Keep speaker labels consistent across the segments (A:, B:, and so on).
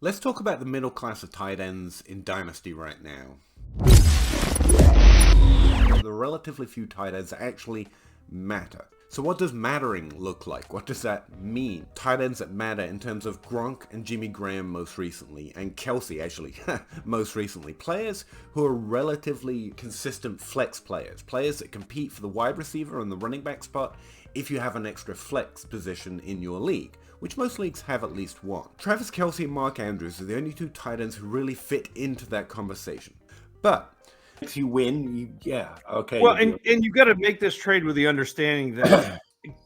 A: Let's talk about the middle class of tight ends in Dynasty right now. The relatively few tight ends that actually matter. So what does mattering look like? What does that mean? Tight ends that matter in terms of Gronk and Jimmy Graham most recently, and Kelsey actually most recently. Players who are relatively consistent flex players. Players that compete for the wide receiver and the running back spot if you have an extra flex position in your league, which most leagues have at least one. Travis Kelsey and Mark Andrews are the only two tight ends who really fit into that conversation. But if you win, okay.
B: Well, and you got to make this trade with the understanding that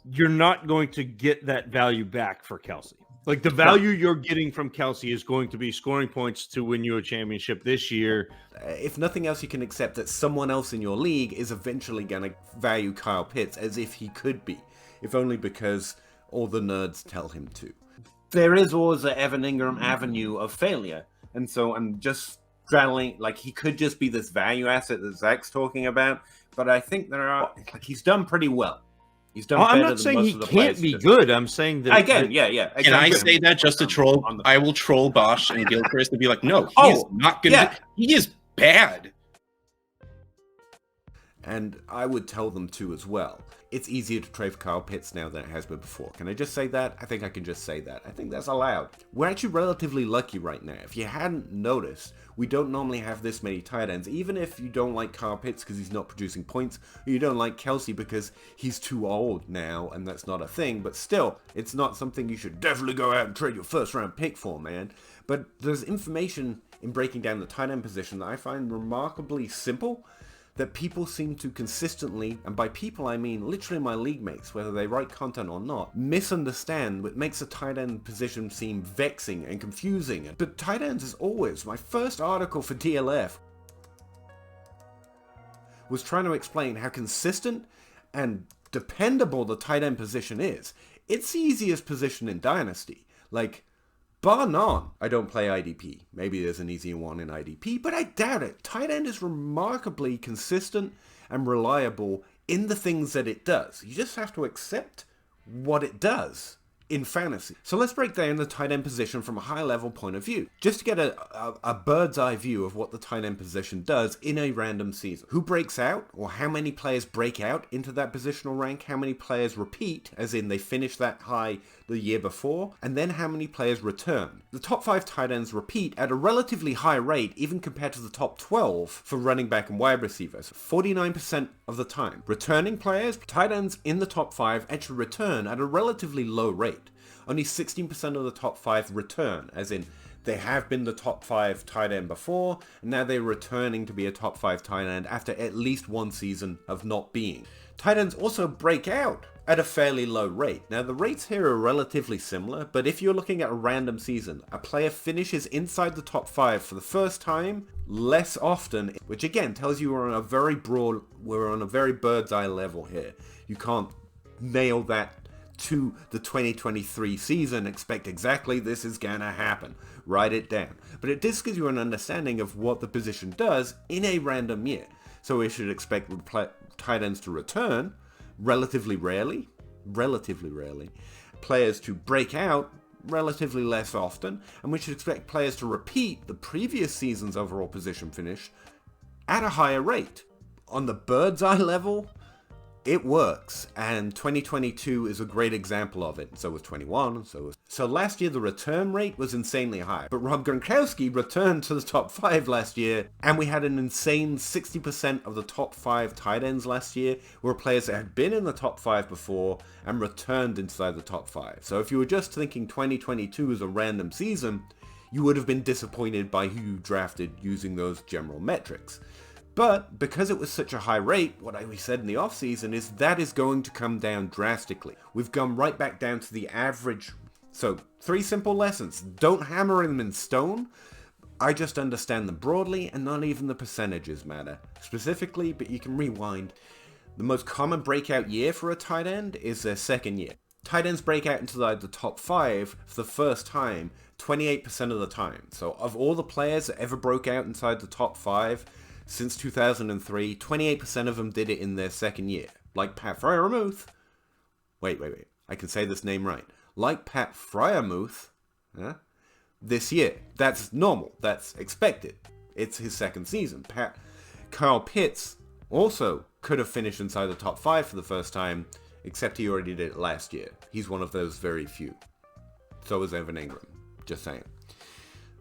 B: you're not going to get that value back for Kelsey. Like the value you're getting from Kelsey is going to be scoring points to win you a championship this year.
A: If nothing else, you can accept that someone else in your league is eventually going to value Kyle Pitts as if he could be, if only because all the nerds tell him to. There is always an Evan Ingram avenue of failure, and so I'm just straddling, like, he could just be this value asset that Zach's talking about, but I think he's done pretty well. He's done better
B: I'm not
A: than
B: saying
A: most
B: he
A: of the
B: can't be good. I'm saying that
A: again, exactly.
C: Can I say that just to troll? I will troll Bosch and Gilchrist and be like, no, he is not going to. He is bad.
A: And I would tell them to as well. It's easier to trade for Kyle Pitts now than it has been before. Can I just say that? I think I can just say that. I think that's allowed. We're actually relatively lucky right now. If you hadn't noticed, we don't normally have this many tight ends. Even if you don't like Kyle Pitts because he's not producing points, or you don't like Kelsey because he's too old now and that's not a thing, but still, it's not something you should definitely go out and trade your first round pick for, man. But there's information in breaking down the tight end position that I find remarkably simple, that people seem to consistently, and by people I mean literally my league mates, whether they write content or not, misunderstand, what makes a tight end position seem vexing and confusing. But tight ends, as always, my first article for DLF was trying to explain how consistent and dependable the tight end position is. It's the easiest position in Dynasty. Like, bar none. I don't play IDP. Maybe there's an easier one in IDP, but I doubt it. Tight end is remarkably consistent and reliable in the things that it does. You just have to accept what it does in fantasy. So let's break down the tight end position from a high level point of view, just to get a bird's eye view of what the tight end position does in a random season. Who breaks out, or how many players break out into that positional rank, how many players repeat, as in they finish that high the year before, and then how many players return. The top 5 tight ends repeat at a relatively high rate, even compared to the top 12 for running back and wide receivers, 49% of the time. Returning players, tight ends in the top 5 actually return at a relatively low rate. Only 16% of the top 5 return, as in they have been the top 5 tight end before, and now they're returning to be a top 5 tight end after at least one season of not being. Tight ends also break out at a fairly low rate. Now the rates here are relatively similar, but if you're looking at a random season, a player finishes inside the top 5 for the first time less often, which again tells you we're on a very bird's eye level here. You can't nail that to the 2023 season, expect exactly this is gonna happen. Write it down. But it just gives you an understanding of what the position does in a random year. So we should expect tight ends to return relatively rarely, players to break out relatively less often, and we should expect players to repeat the previous season's overall position finish at a higher rate. On the bird's eye level, it works, and 2022 is a great example of it. So was 21, so last year the return rate was insanely high. But Rob Gronkowski returned to the top 5 last year, and we had an insane 60% of the top 5 tight ends last year were players that had been in the top 5 before and returned inside the top 5. So if you were just thinking 2022 is a random season, you would have been disappointed by who you drafted using those general metrics. But because it was such a high rate, what we said in the offseason is that is going to come down drastically. We've gone right back down to the average. So 3 simple lessons. Don't hammer them in stone. I just understand them broadly, and not even the percentages matter. Specifically, but you can rewind. The most common breakout year for a tight end is their second year. Tight ends break out into the top 5 for the first time 28% of the time. So of all the players that ever broke out inside the top 5, since 2003, 28% of them did it in their second year. Like Pat Freiermuth. Wait. I can say this name right. Like Pat Freiermuth, this year. That's normal. That's expected. It's his second season. Kyle Pitts also could have finished inside the top 5 for the first time, except he already did it last year. He's one of those very few. So was Evan Ingram. Just saying.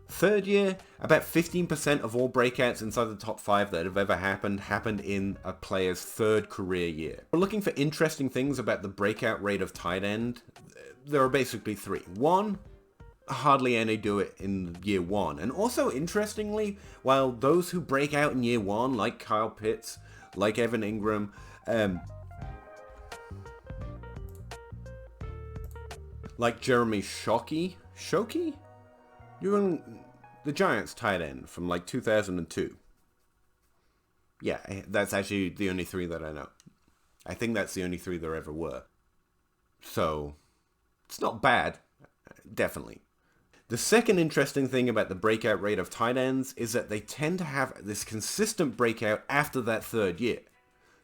A: Third year, about 15% of all breakouts inside the top 5 that have ever happened in a player's third career year. We're looking for interesting things about the breakout rate of tight end. There are basically 3. 1, hardly any do it in year 1. And also, interestingly, while those who break out in year 1, like Kyle Pitts, like Evan Ingram, like Jeremy Shockey? You're the Giants tight end from like 2002. Yeah, that's actually the only 3 that I know. I think that's the only 3 there ever were. So, it's not bad, definitely. The second interesting thing about the breakout rate of tight ends is that they tend to have this consistent breakout after that third year.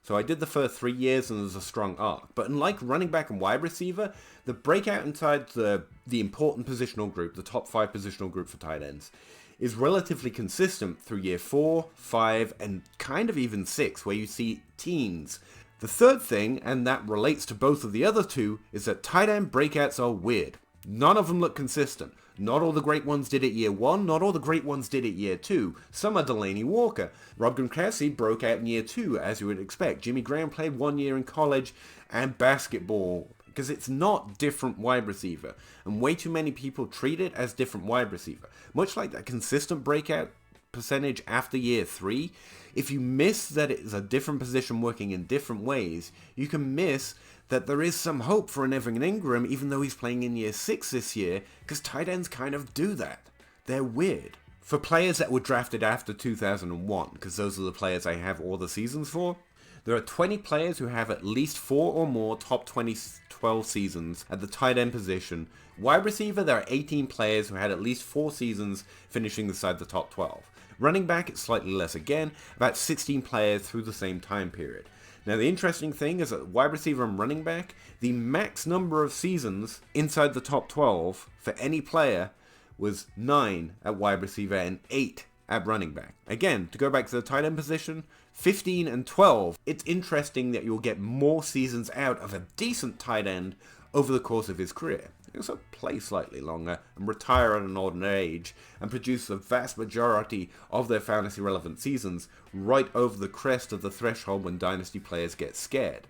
A: So I did the first 3 years and there's a strong arc. But unlike running back and wide receiver, the breakout inside the important positional group, the top 5 positional group for tight ends, is relatively consistent through year 4, 5, and kind of even 6, where you see teens. The third thing, and that relates to both of the other 2, is that tight end breakouts are weird. None of them look consistent. Not all the great ones did it year 1, not all the great ones did it year 2. Some are Delaney Walker. Rob Gronkowski broke out in year 2, as you would expect. Jimmy Graham played 1 year in college and basketball, because it's not different wide receiver. And way too many people treat it as different wide receiver. Much like that consistent breakout percentage after year 3, if you miss that it is a different position working in different ways, you can miss that there is some hope for an Evan Ingram, even though he's playing in year 6 this year, because tight ends kind of do that. They're weird. For players that were drafted after 2001, because those are the players I have all the seasons for, there are 20 players who have at least 4 or more top 12 seasons at the tight end position. Wide receiver, there are 18 players who had at least 4 seasons finishing inside the top 12. Running back, it's slightly less again, about 16 players through the same time period. Now, the interesting thing is that wide receiver and running back, the max number of seasons inside the top 12 for any player was 9 at wide receiver and 8 at running back. Again, to go back to the tight end position, 15 and 12. It's interesting that you'll get more seasons out of a decent tight end over the course of his career. He also play slightly longer and retire at an older age and produce the vast majority of their fantasy relevant seasons right over the crest of the threshold when dynasty players get scared.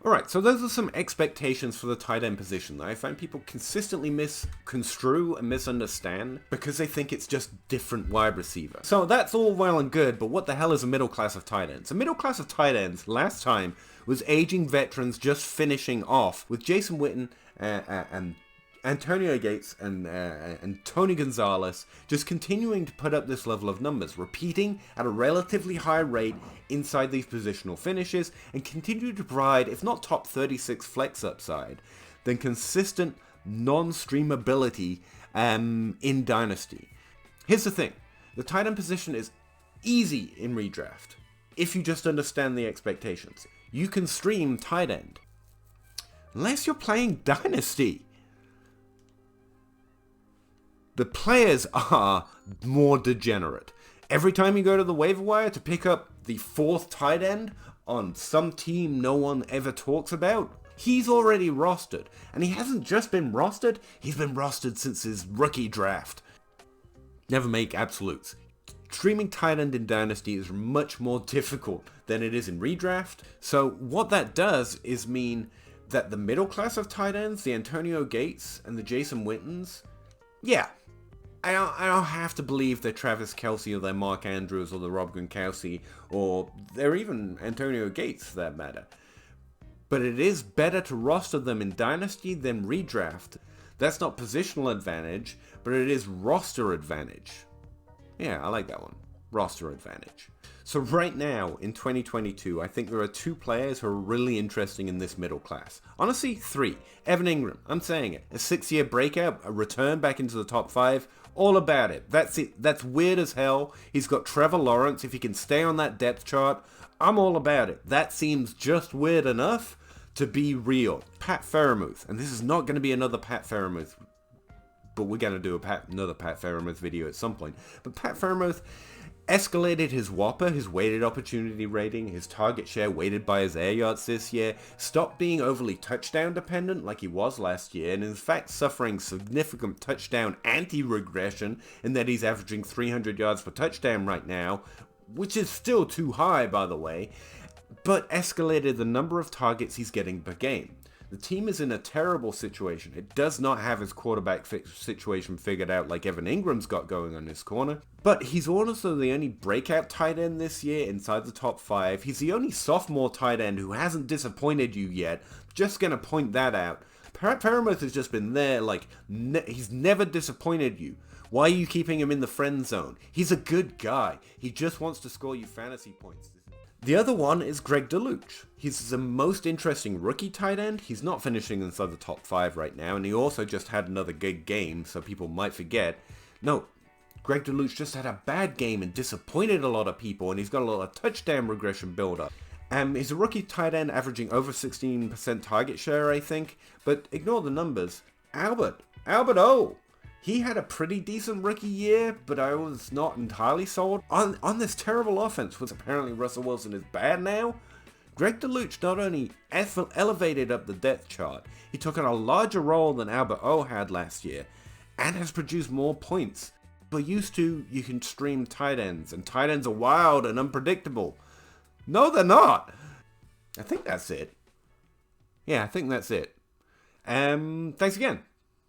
A: Alright, so those are some expectations for the tight end position that I find people consistently misconstrue and misunderstand because they think it's just different wide receiver. So that's all well and good, but what the hell is a middle class of tight ends? A middle class of tight ends last time was aging veterans just finishing off with Jason Witten and Antonio Gates and Tony Gonzalez just continuing to put up this level of numbers, repeating at a relatively high rate inside these positional finishes, and continue to provide, if not top 36 flex upside, then consistent non-streamability in Dynasty. Here's the thing, the tight end position is easy in redraft, if you just understand the expectations. You can stream tight end, unless you're playing Dynasty. The players are more degenerate. Every time you go to the waiver wire to pick up the 4th tight end on some team no one ever talks about, he's already rostered. And he hasn't just been rostered, he's been rostered since his rookie draft. Never make absolutes. Streaming tight end in Dynasty is much more difficult than it is in redraft. So what that does is mean that the middle class of tight ends, the Antonio Gates and the Jason Wittens, yeah, I don't have to believe they're Travis Kelce or they're Mark Andrews or they're Rob Gronkowski or they're even Antonio Gates for that matter. But it is better to roster them in Dynasty than redraft. That's not positional advantage, but it is roster advantage. Yeah, I like that one. Roster advantage. So right now, in 2022, I think there are 2 players who are really interesting in this middle class. Honestly, 3. Evan Ingram, I'm saying it. A 6-year breakout, a return back into the top 5, all about it. That's it. That's weird as hell. He's got Trevor Lawrence. If he can stay on that depth chart, I'm all about it. That seems just weird enough to be real. Pat Freiermuth, and this is not going to be another Pat Freiermuth but we're going to do another Pat Fairmouth video at some point. But Pat Fairmouth escalated his Whopper, his weighted opportunity rating, his target share weighted by his air yards this year, stopped being overly touchdown dependent like he was last year, and in fact suffering significant touchdown anti-regression in that he's averaging 300 yards per touchdown right now, which is still too high, by the way, but escalated the number of targets he's getting per game. The team is in a terrible situation. It does not have his quarterback situation figured out like Evan Ingram's got going on his corner. But he's also the only breakout tight end this year inside the top 5. He's the only sophomore tight end who hasn't disappointed you yet. Just going to point that out. Pat Fairmouth has just been there, like, he's never disappointed you. Why are you keeping him in the friend zone? He's a good guy. He just wants to score you fantasy points. The other one is Greg DeLuch. He's the most interesting rookie tight end. He's not finishing inside the top 5 right now, and he also just had another good game, so people might forget. No, Greg DeLuch just had a bad game and disappointed a lot of people, and he's got a lot of touchdown regression build-up. He's a rookie tight end averaging over 16% target share, I think, but ignore the numbers. Albert O! He had a pretty decent rookie year, but I was not entirely sold on this terrible offense, which apparently Russell Wilson is bad now. Greg DeLuch not only elevated up the depth chart, he took on a larger role than Albert O had last year, and has produced more points. We're used to, you can stream tight ends, and tight ends are wild and unpredictable. No, they're not. I think that's it. Yeah, I think that's it. Thanks again.